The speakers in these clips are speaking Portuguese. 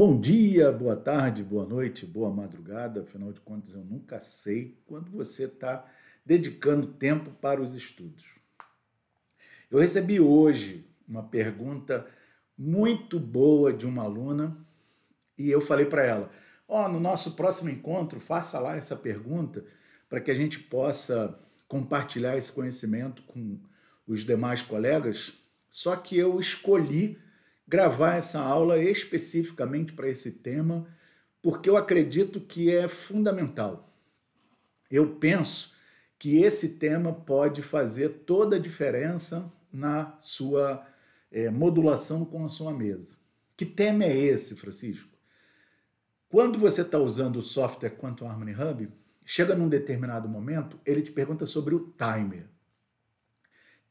Bom dia, boa tarde, boa noite, boa madrugada. Afinal de contas, eu nunca sei quando você está dedicando tempo para os estudos. Eu recebi hoje uma pergunta muito boa de uma aluna e eu falei para ela: no nosso próximo encontro, faça lá essa pergunta para que a gente possa compartilhar esse conhecimento com os demais colegas. Só que eu escolhi gravar essa aula especificamente para esse tema, porque eu acredito que é fundamental. Eu penso que esse tema pode fazer toda a diferença na sua modulação com a sua mesa. Que tema é esse, Francisco? Quando você está usando o software Quantum Harmony Hub, chega num determinado momento, ele te pergunta sobre o timer.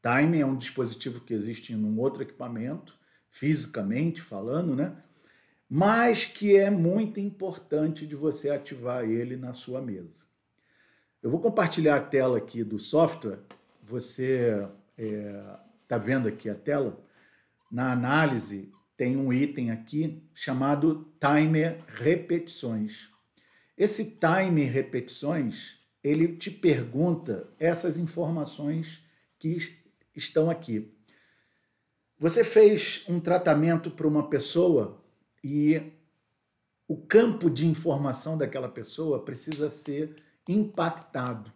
Timer é um dispositivo que existe em um outro equipamento, fisicamente falando, né? Mas que é muito importante de você ativar ele na sua mesa. Eu vou compartilhar a tela aqui do software. Você está vendo aqui a tela? Na análise tem um item aqui chamado Timer Repetições. Esse Timer Repetições, ele te pergunta essas informações que estão aqui. Você fez um tratamento para uma pessoa e o campo de informação daquela pessoa precisa ser impactado,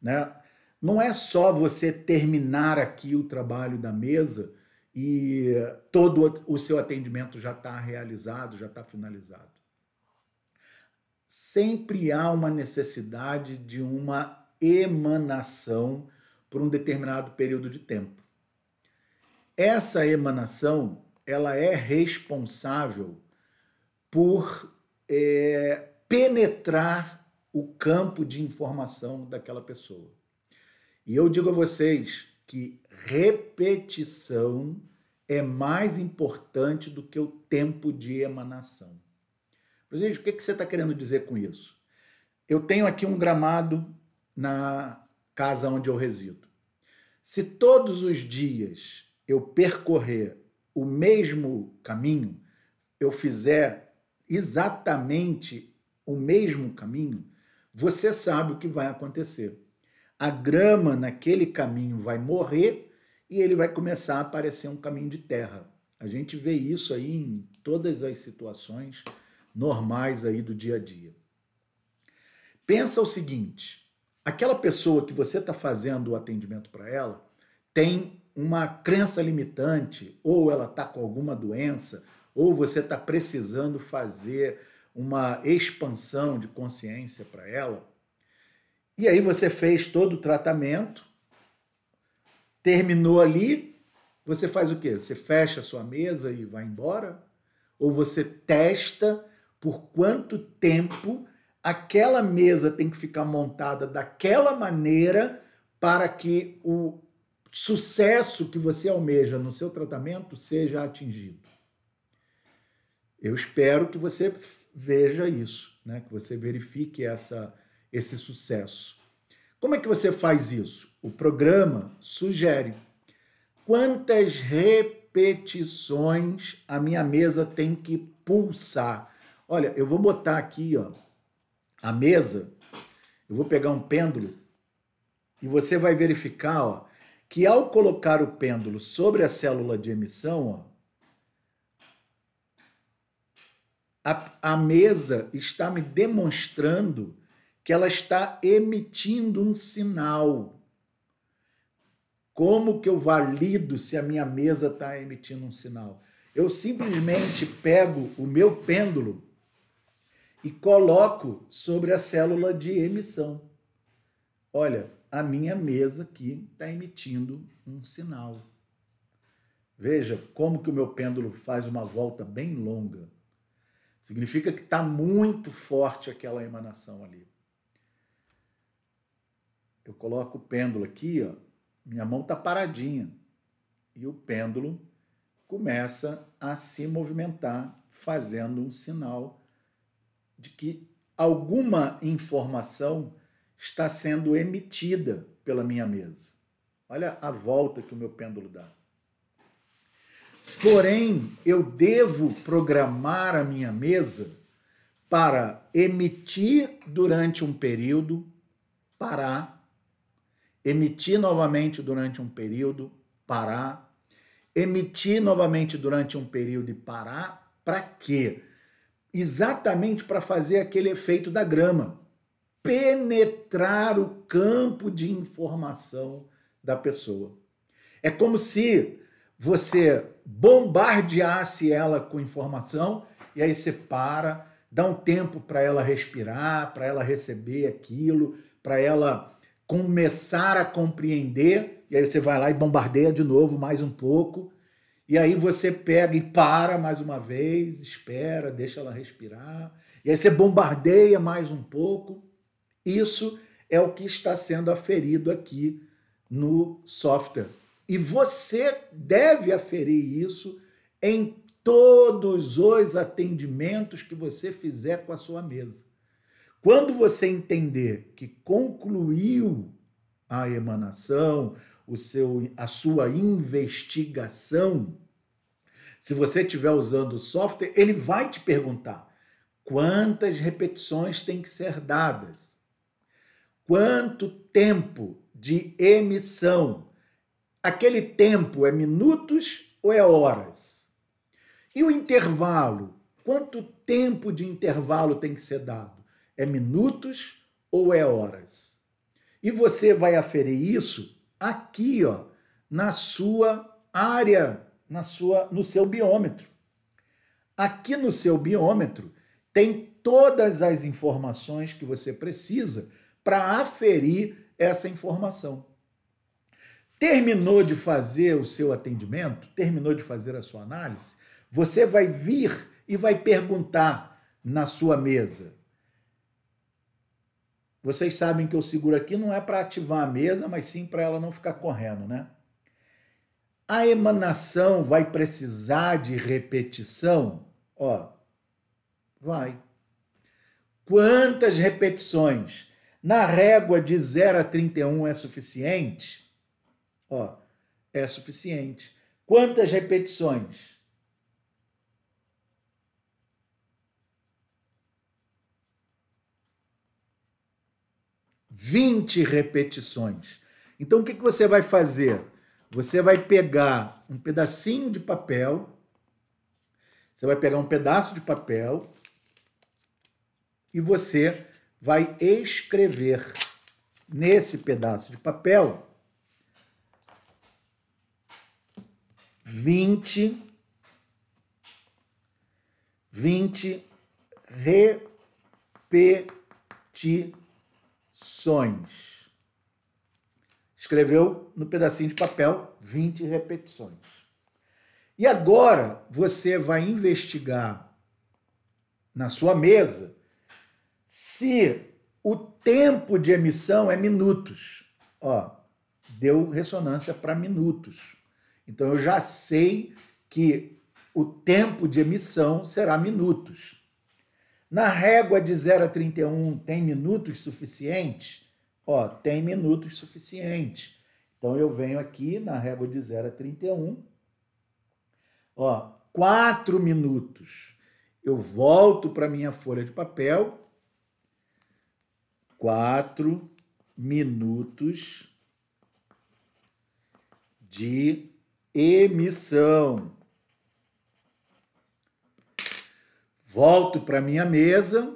né? Não é só você terminar aqui o trabalho da mesa e todo o seu atendimento já está realizado, já está finalizado. Sempre há uma necessidade de uma emanação por um determinado período de tempo. Essa emanação, ela é responsável por penetrar o campo de informação daquela pessoa. E eu digo a vocês que repetição é mais importante do que o tempo de emanação. Gente, o que você está querendo dizer com isso? Eu tenho aqui um gramado na casa onde eu resido. Se todos os dias eu percorrer o mesmo caminho, eu fizer exatamente o mesmo caminho, você sabe o que vai acontecer. A grama naquele caminho vai morrer e ele vai começar a aparecer um caminho de terra. A gente vê isso aí em todas as situações normais aí do dia a dia. Pensa o seguinte, aquela pessoa que você está fazendo o atendimento para ela tem uma crença limitante, ou ela está com alguma doença, ou você está precisando fazer uma expansão de consciência para ela. E aí você fez todo o tratamento, terminou ali, você faz o quê? Você fecha a sua mesa e vai embora? Ou você testa por quanto tempo aquela mesa tem que ficar montada daquela maneira para que o sucesso que você almeja no seu tratamento seja atingido? Eu espero que você veja isso, né? Que você verifique esse sucesso. Como é que você faz isso? O programa sugere quantas repetições a minha mesa tem que pulsar. Olha, eu vou botar aqui, a mesa, eu vou pegar um pêndulo e você vai verificar, que ao colocar o pêndulo sobre a célula de emissão, a mesa está me demonstrando que ela está emitindo um sinal. Como que eu valido se a minha mesa está emitindo um sinal? Eu simplesmente pego o meu pêndulo e coloco sobre a célula de emissão. Olha, a minha mesa aqui está emitindo um sinal. Veja como que o meu pêndulo faz uma volta bem longa. Significa que está muito forte aquela emanação ali. Eu coloco o pêndulo aqui, minha mão está paradinha. E o pêndulo começa a se movimentar, fazendo um sinal de que alguma informação está sendo emitida pela minha mesa. Olha a volta que o meu pêndulo dá. Porém, eu devo programar a minha mesa para emitir durante um período, parar, emitir novamente durante um período, parar, emitir novamente durante um período e parar. Para quê? Exatamente para fazer aquele efeito da grama, penetrar o campo de informação da pessoa. É como se você bombardeasse ela com informação e aí você para, dá um tempo para ela respirar, para ela receber aquilo, para ela começar a compreender, e aí você vai lá e bombardeia de novo mais um pouco, e aí você pega e para mais uma vez, espera, deixa ela respirar, e aí você bombardeia mais um pouco. Isso é o que está sendo aferido aqui no software. E você deve aferir isso em todos os atendimentos que você fizer com a sua mesa. Quando você entender que concluiu a emanação, a sua investigação, se você estiver usando o software, ele vai te perguntar quantas repetições têm que ser dadas, quanto tempo de emissão. Aquele tempo é minutos ou é horas? E o intervalo? Quanto tempo de intervalo tem que ser dado? É minutos ou é horas? E você vai aferir isso aqui, ó, na sua área, no seu biômetro. Aqui no seu biômetro tem todas as informações que você precisa para aferir essa informação. Terminou de fazer o seu atendimento, terminou de fazer a sua análise, você vai vir e vai perguntar na sua mesa. Vocês sabem que eu seguro aqui não é para ativar a mesa, mas sim para ela não ficar correndo, né? A emanação vai precisar de repetição? Ó, vai. Quantas repetições? Na régua de 0 a 31 é suficiente? Ó, é suficiente. Quantas repetições? 20 repetições. Então, o que você vai fazer? Você vai pegar um pedacinho de papel, você vai pegar um pedaço de papel e você vai escrever nesse pedaço de papel 20 repetições. Escreveu no pedacinho de papel 20 repetições. E agora você vai investigar na sua mesa se o tempo de emissão é minutos. Ó, deu ressonância para minutos. Então eu já sei que o tempo de emissão será minutos. Na régua de 0 a 31 tem minutos suficientes? Ó, tem minutos suficientes. Então eu venho aqui na régua de 0 a 31. Ó, 4 minutos. Eu volto para minha folha de papel. 4 minutos de emissão. Volto para minha mesa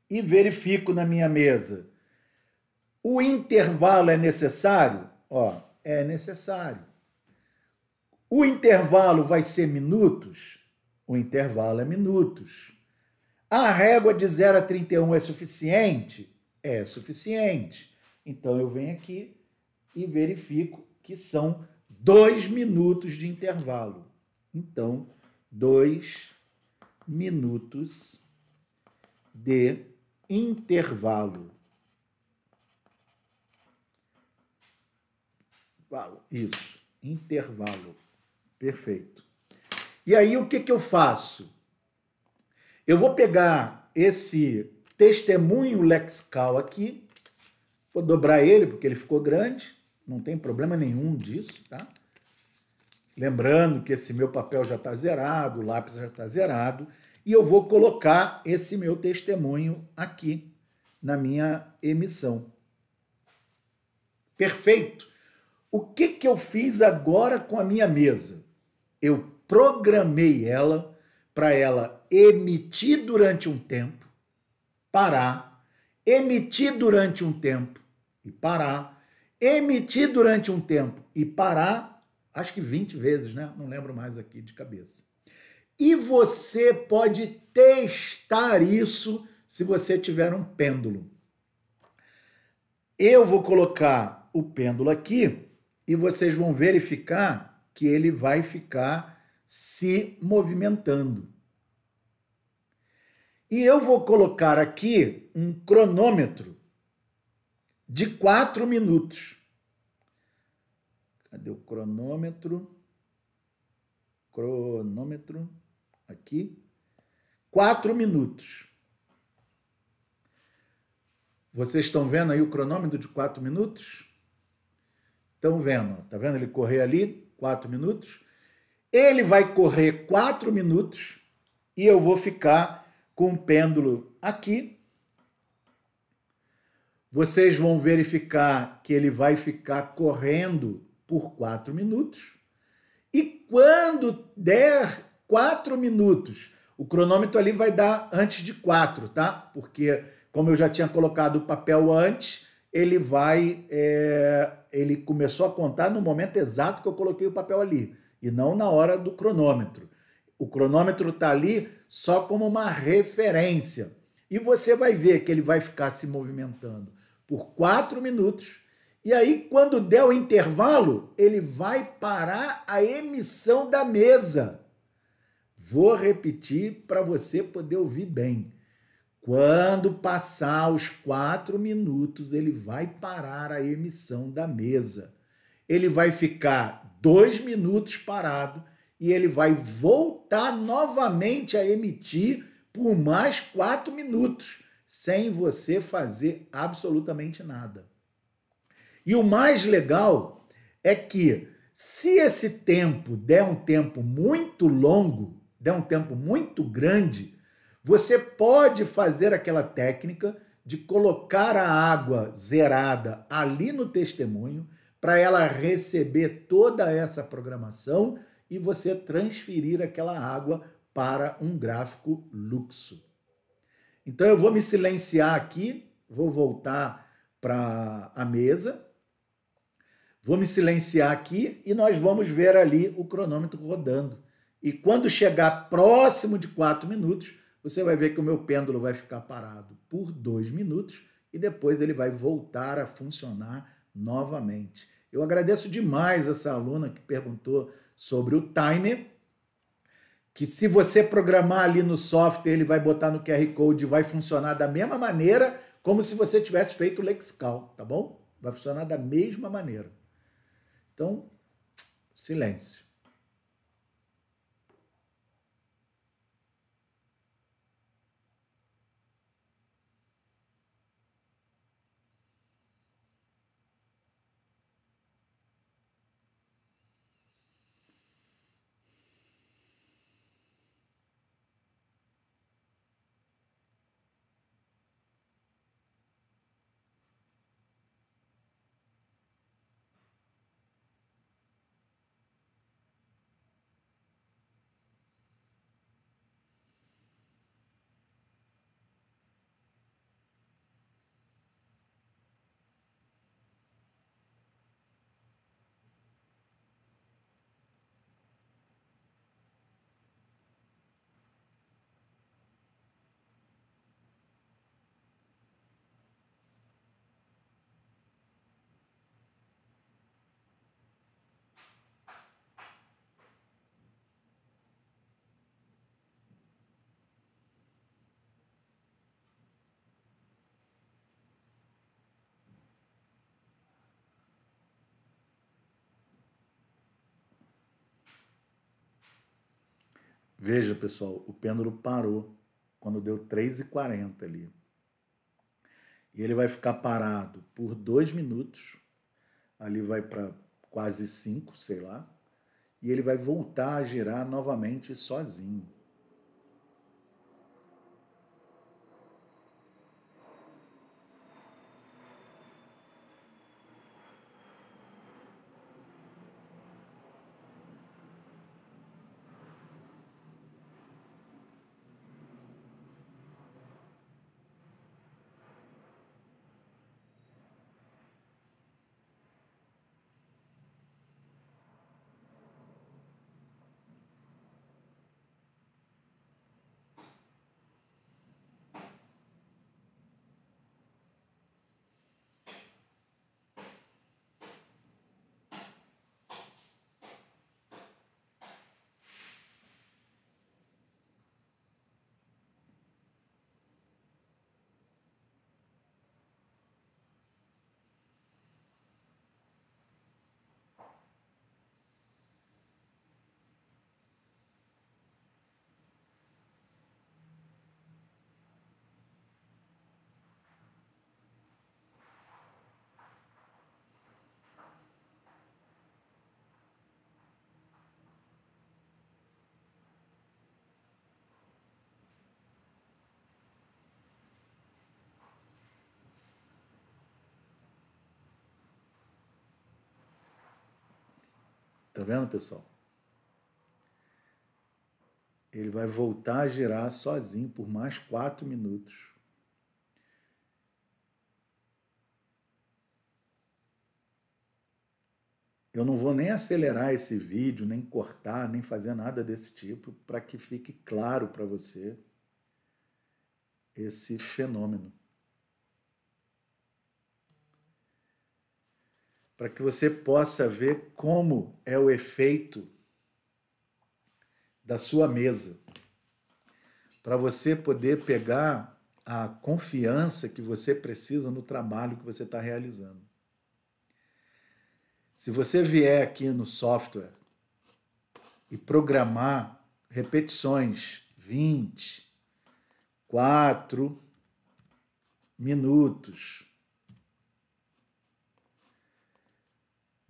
e verifico na minha mesa. O intervalo é necessário? Ó, é necessário. O intervalo vai ser minutos? O intervalo é minutos. A régua de 0 a 31 é suficiente? É suficiente. Então eu venho aqui e verifico que são 2 minutos de intervalo. Então, 2 minutos de intervalo. Isso, intervalo. Perfeito. E aí, o que eu faço? Eu vou pegar esse testemunho lexical aqui, vou dobrar ele, porque ele ficou grande, não tem problema nenhum disso, tá? Lembrando que esse meu papel já está zerado, o lápis já está zerado, e eu vou colocar esse meu testemunho aqui na minha emissão. Perfeito! O que eu fiz agora com a minha mesa? Eu programei ela para ela emitir durante um tempo, parar, emitir durante um tempo e parar, emitir durante um tempo e parar, acho que 20 vezes, né? Não lembro mais aqui de cabeça. E você pode testar isso se você tiver um pêndulo. Eu vou colocar o pêndulo aqui e vocês vão verificar que ele vai ficar se movimentando. E eu vou colocar aqui um cronômetro de 4 minutos. Cadê o cronômetro? Cronômetro, aqui. 4 minutos. Vocês estão vendo aí o cronômetro de 4 minutos? Estão vendo? Tá vendo ele correr ali? 4 minutos. Ele vai correr 4 minutos e eu vou ficar com o pêndulo aqui. Vocês vão verificar que ele vai ficar correndo por 4 minutos. E quando der 4 minutos, o cronômetro ali vai dar antes de 4, tá? Porque, como eu já tinha colocado o papel antes, ele ele começou a contar no momento exato que eu coloquei o papel ali, e não na hora do cronômetro. O cronômetro está ali só como uma referência. E você vai ver que ele vai ficar se movimentando por 4 minutos. E aí, quando der o intervalo, ele vai parar a emissão da mesa. Vou repetir para você poder ouvir bem. Quando passar os 4 minutos, ele vai parar a emissão da mesa. Ele vai ficar 2 minutos parado e ele vai voltar novamente a emitir por mais 4 minutos, sem você fazer absolutamente nada. E o mais legal é que, se esse tempo der um tempo muito longo, der um tempo muito grande, você pode fazer aquela técnica de colocar a água zerada ali no testemunho para ela receber toda essa programação e você transferir aquela água para um gráfico Luxo. Então eu vou me silenciar aqui, vou voltar para a mesa, vou me silenciar aqui e nós vamos ver ali o cronômetro rodando. E quando chegar próximo de 4 minutos, você vai ver que o meu pêndulo vai ficar parado por 2 minutos e depois ele vai voltar a funcionar novamente. Eu agradeço demais essa aluna que perguntou sobre o timer, que se você programar ali no software, ele vai botar no QR Code e vai funcionar da mesma maneira como se você tivesse feito o Lexical, tá bom? Vai funcionar da mesma maneira. Então, silêncio. Veja, pessoal, o pêndulo parou quando deu 3h40 ali. E ele vai ficar parado por 2 minutos. Ali vai para quase 5, sei lá. e ele vai voltar a girar novamente sozinho. Tá vendo, pessoal? Ele vai voltar a girar sozinho por mais 4 minutos. Eu não vou nem acelerar esse vídeo, nem cortar, nem fazer nada desse tipo, para que fique claro para você esse fenômeno. Para que você possa ver como é o efeito da sua mesa. Para você poder pegar a confiança que você precisa no trabalho que você está realizando. Se você vier aqui no software e programar repetições 24 minutos,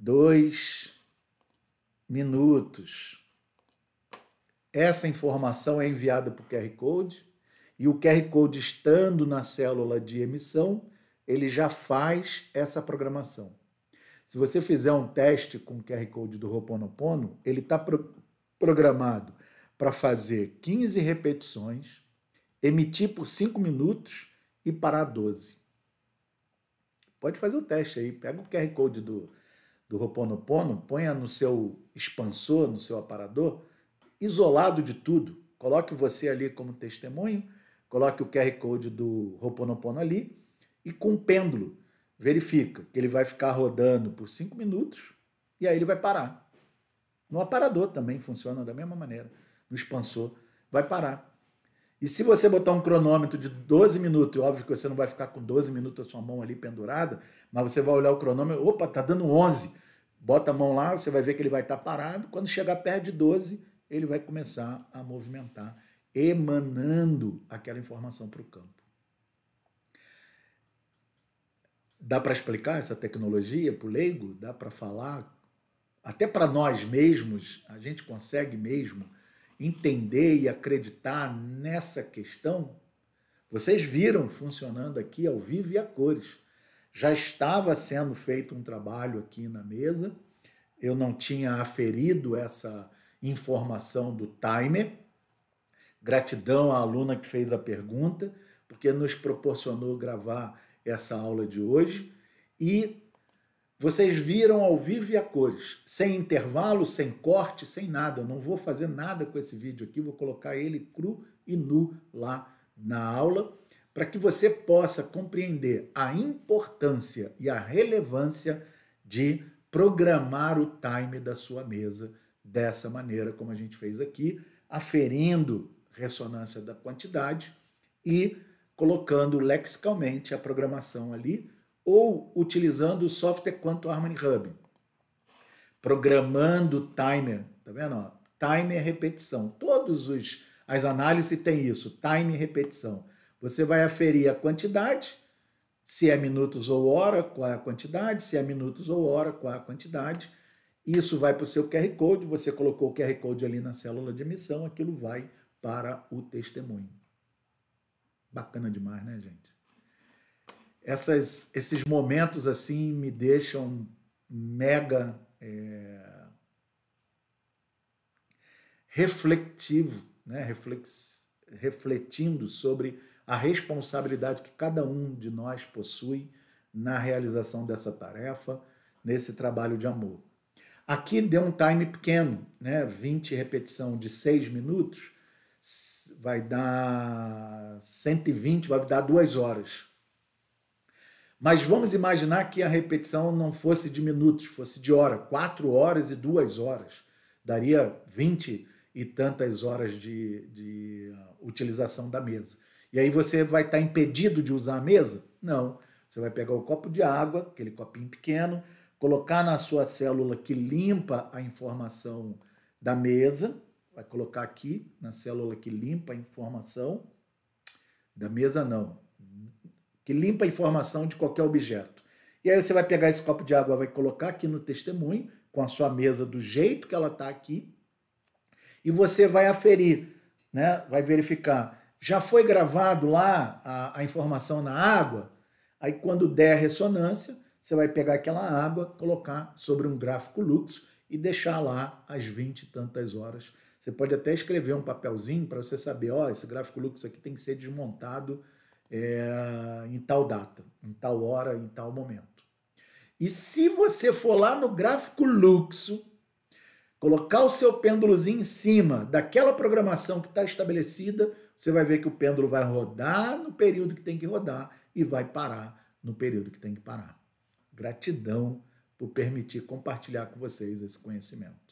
2 minutos, essa informação é enviada para o QR Code e o QR Code estando na célula de emissão, ele já faz essa programação. Se você fizer um teste com o QR Code do Ho'oponopono, ele está programado para fazer 15 repetições, emitir por 5 minutos e parar 12. Pode fazer o teste aí, pega o QR Code do Ho'oponopono, ponha no seu expansor, no seu aparador, isolado de tudo. Coloque você ali como testemunho, coloque o QR Code do Ho'oponopono ali e com o pêndulo verifica que ele vai ficar rodando por 5 minutos e aí ele vai parar. No aparador também funciona da mesma maneira. No expansor vai parar. E se você botar um cronômetro de 12 minutos, óbvio que você não vai ficar com 12 minutos a sua mão ali pendurada, mas você vai olhar o cronômetro, opa, tá dando 11. Bota a mão lá, você vai ver que ele vai estar parado. Quando chegar perto de 12, ele vai começar a movimentar, emanando aquela informação para o campo. Dá para explicar essa tecnologia para o leigo? Dá para falar? Até para nós mesmos, a gente consegue mesmo entender e acreditar nessa questão? Vocês viram funcionando aqui ao vivo e a cores. Já estava sendo feito um trabalho aqui na mesa, eu não tinha aferido essa informação do timer. Gratidão à aluna que fez a pergunta, porque nos proporcionou gravar essa aula de hoje. E vocês viram ao vivo e a cores, sem intervalo, sem corte, sem nada. Eu não vou fazer nada com esse vídeo aqui, vou colocar ele cru e nu lá na aula, para que você possa compreender a importância e a relevância de programar o time da sua mesa dessa maneira, como a gente fez aqui, aferindo ressonância da quantidade e colocando lexicalmente a programação ali, ou utilizando o software Quantum Harmony Hub, programando o timer, tá vendo? Ó, timer repetição. As análises têm isso, timer repetição. Você vai aferir a quantidade, se é minutos ou hora, qual é a quantidade, se é minutos ou hora, qual é a quantidade, Isso vai para o seu QR Code, você colocou o QR Code ali na célula de emissão, aquilo vai para o testemunho. Bacana demais, né, gente? Esses momentos assim me deixam mega reflexivo, né? Refletindo sobre a responsabilidade que cada um de nós possui na realização dessa tarefa, nesse trabalho de amor. Aqui deu um time pequeno, né? 20 repetição de 6 minutos, vai dar 120, vai dar 2 horas. Mas vamos imaginar que a repetição não fosse de minutos, fosse de hora, 4 horas e 2 horas. Daria 20 e tantas horas de utilização da mesa. E aí você vai estar impedido de usar a mesa? Não. Você vai pegar o copo de água, aquele copinho pequeno, colocar na sua célula que limpa a informação da mesa, vai colocar aqui na célula que limpa a informação da mesa, não, que limpa a informação de qualquer objeto. E aí você vai pegar esse copo de água, vai colocar aqui no testemunho, com a sua mesa do jeito que ela está aqui, e você vai aferir, né? Vai verificar. Já foi gravado lá a informação na água? Aí quando der a ressonância, você vai pegar aquela água, colocar sobre um gráfico Luxo e deixar lá às 20 e tantas horas. Você pode até escrever um papelzinho para você saber, ó, esse gráfico Luxo aqui tem que ser desmontado em tal data, em tal hora, em tal momento. E se você for lá no gráfico Luxo, colocar o seu pêndulozinho em cima daquela programação que está estabelecida, você vai ver que o pêndulo vai rodar no período que tem que rodar e vai parar no período que tem que parar. Gratidão por permitir compartilhar com vocês esse conhecimento.